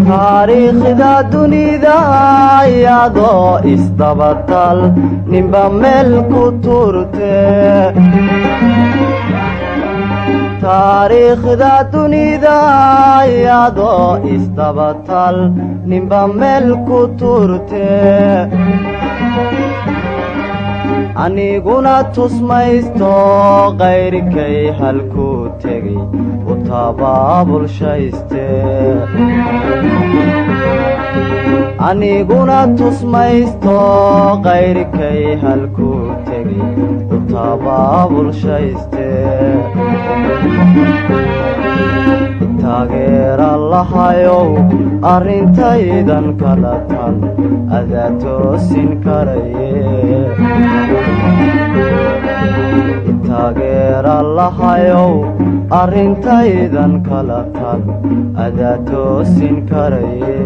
taariikhda dunida iyadoo isdabatal ninba meel ku turte taariikhda dunida iyadoo isdabatal ninba meel ku turte aniguna tusmaysto qayrkay halku tegay u tabaabulshayste aniguna tusmaysto qayrkay halku tegay u tabaabulshayste taageera lahayow arrintaydan kala tan adaa toosin karaye taageera lahayow arrintaydan kala tan adaa toosin karaye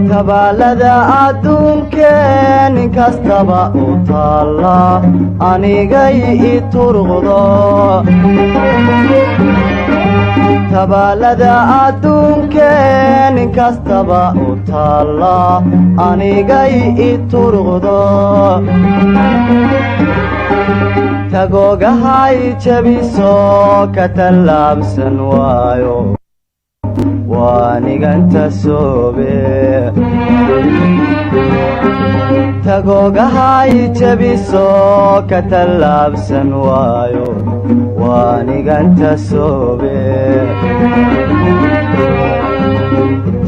tabaalada adduunkeen inkastaba u taalla anigay i turqdo tabaalada adduunkeen inkastaba u taalla anigay i turqdo tagoogahay jabiso ka tallaabsan waayo waaniganta soobe tagoogahay jabiso ka tallaabsan waayo waaniganta soobe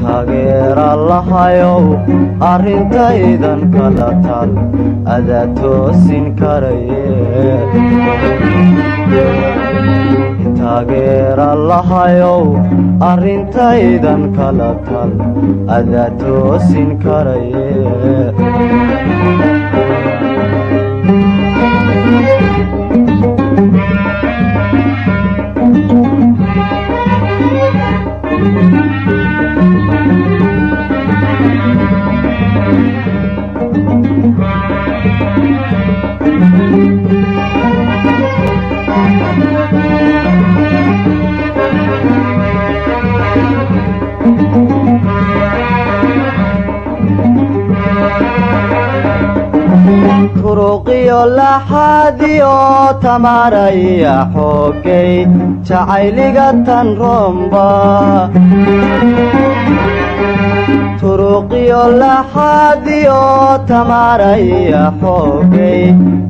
taageera lahayow arrintaydan kala tal adaa toosin karaye taageera lahayow arrintaydan kala tal adaa toosin karaye turuqiyo laxaadiyo tamaraya xoogay jacayliga tan romba turuqiyo laxaadiyo tamaraya xoogay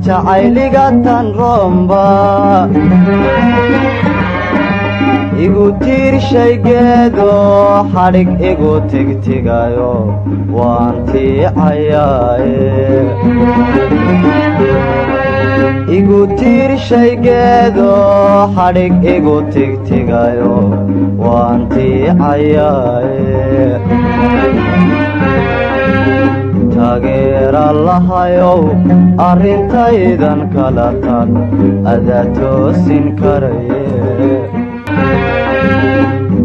jacayliga tan romba igu tiirshaygeedo xadhig igu tigtigayo waan tiicayaaye igu tiirshaygeedo xadhig igu tigtigayo waan tiicayaaye taageera lahayow arrintaydan kala tan adaa toosin karaye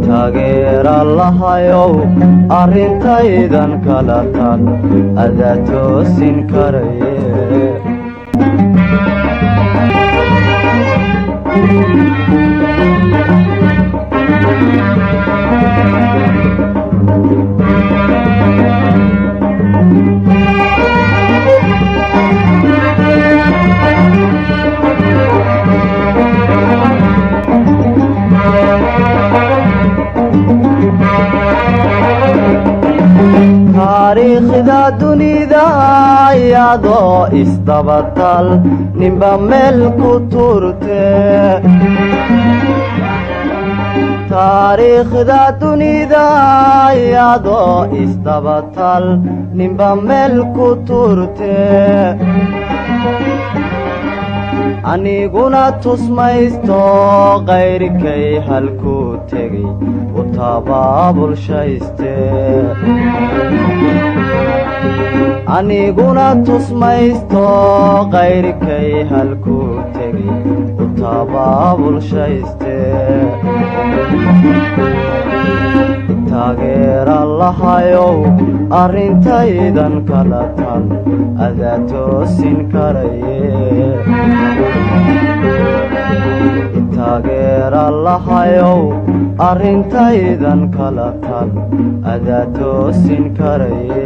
taageera lahayow arrintaydan kala tan adaa toosin karaye taariikhda dunida dunida iyadoo isdabatal ninba meel ku turte taariikhda dunida iyadoo isdabatal ninba meel ku turte aniguna tusmaysto qayrkay halkuu tegay u tabaabulshayste aniguna tusmaysto qayrkay halkuu tegay u tabaabulshayste taageera lahayow arrintaydan kala tan adaa toosin karaye taageera lahayow arrintaydan kala tan adaa toosin karaye